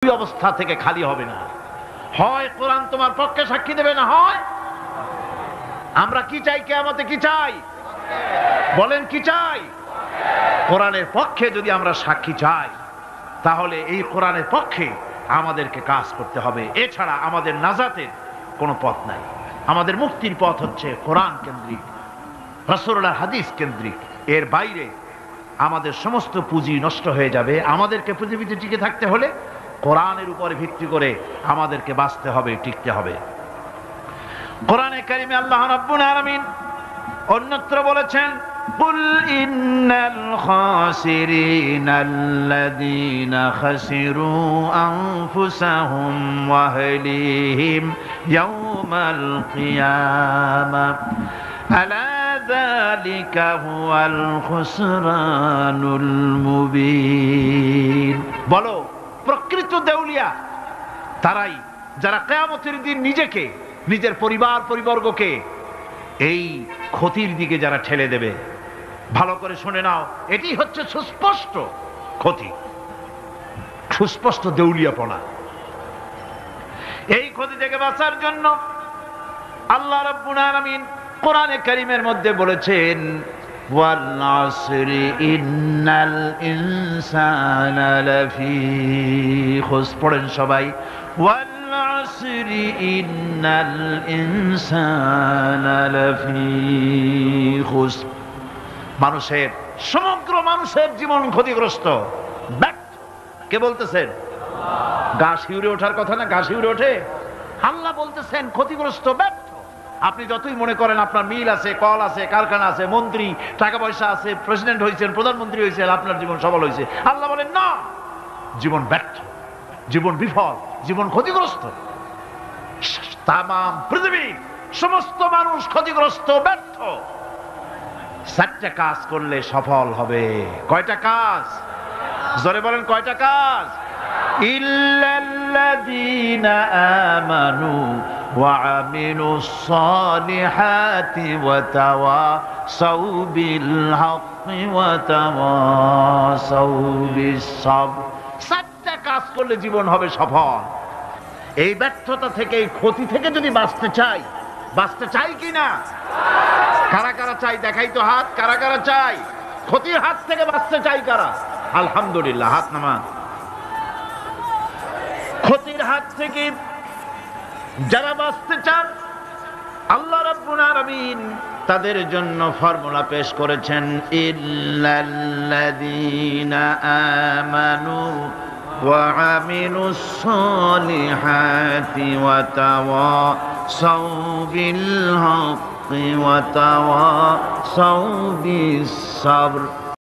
দুই অবস্থা থেকে খালি হবে না। হয় কোরআন তোমার পক্ষে সাক্ষী দেবে, না হয় আমরা কি চাই, কিয়ামতে কি চাই বলেন, কি চাই? কোরআনের পক্ষে যদি আমরা সাক্ষী চাই, তাহলে এই কোরআনের পক্ষে আমাদেরকে কাজ করতে হবে। এছাড়া আমাদের নাজাতের কোনো পথ নাই। আমাদের মুক্তির পথ হচ্ছে কোরআন কেন্দ্রিক, রাসূলুল্লাহর হাদিস কেন্দ্রিক। এর বাইরে আমাদের সমস্ত পুঁজি নষ্ট হয়ে যাবে। আমাদেরকে পৃথিবীতে টিকে থাকতে হলে কোরআনের উপরে ভিত্তি করে আমাদেরকে বাঁচতে হবে, টিকতে হবে। কোরআনে কারিমে আল্লাহ রাব্বুল আলামিন অন্যত্র বলেছেন, কুল ইন্নাল খাসিরিনাল্লাযীনা খাসিরু আনফুসাহুম ওয়া আহলিহিম ইয়াওমাল কিয়ামাহ আলা যালিকা হুয়াল খুসরানুল মুবিন। বলো, প্রকৃত দেউলিয়া তারাই যারা কিয়ামতের দিন নিজেকে, নিজের পরিবারবর্গকে এই ক্ষতির দিকে যারা ঠেলে দেবে। ভালো করে শুনে নাও, এটি হচ্ছে সুস্পষ্ট ক্ষতি, সুস্পষ্ট দেউলিয়াপনা। এই ক্ষতি থেকে বাঁচার জন্য আল্লাহ রাব্বুল আলামিন কোরআনে কারীমের মধ্যে বলেছেন, ওয়াল আসরি ইন্নাল ইনসানা লাফি খুসর। পড়েন সবাই, ওয়াল আসরি ইন্নাল ইনসানা লাফি খুসর। মানুষের, সমগ্র মানুষের জীবন ক্ষতিগ্রস্ত, ব্যর্থ। কে বলতেছেন? গা শিউরে ওঠার কথা না? গা শিউরে ওঠে। আল্লাহ বলতেছেন ক্ষতিগ্রস্ত, ব্যর্থ। আপনি যতই মনে করেন আপনার মিল আছে, কল আছে, কারখানা আছে, মন্ত্রী, টাকা পয়সা আছে, প্রেসিডেন্ট হয়েছেন, প্রধানমন্ত্রী হয়েছেন, আপনার জীবন সফল হয়েছে, আল্লাহ বলেন না, জীবন ব্যর্থ, জীবন বিফল, জীবন ক্ষতিগ্রস্ত। তাম পৃথিবীর সমস্ত মানুষ ক্ষতিগ্রস্ত, ব্যর্থ। চারটা কাজ করলে সফল হবে। কয়টা কাজ? জোরে বলেন, কয়টা কাজ? ইল্লাল্লাযীনা আমানু ওয়া আমিলুস সালিহাতি ওয়া তাওয়াসাউ বিল হাক্কি ওয়া তাওয়াসাউ বিস সাবর। চারটা কাজ করলে জীবন হবে সফল। এই ব্যর্থতা থেকে, এই ক্ষতি থেকে যদি বাঁচতে চাই কি না? কারা কারা চাই? দেখাই তো হাত। কারা কারা চাই? ক্ষতির হাত থেকে বাঁচতে চাই কারা? আলহামদুলিল্লাহ, হাত নামান। ক্ষতির হাত থেকে যারা বাঁচতে চান, আল্লাহ রাব্বুল আলামিন তাদের জন্য ফর্মুলা পেশ করেছেন, ইল্লাল্লাযীনা আমানু ওয়া আমিলুস সালিহাতি ওয়া তাওয়াসাউ বিল হাক্কি ওয়া তাওয়াসাউ বিস সাবর।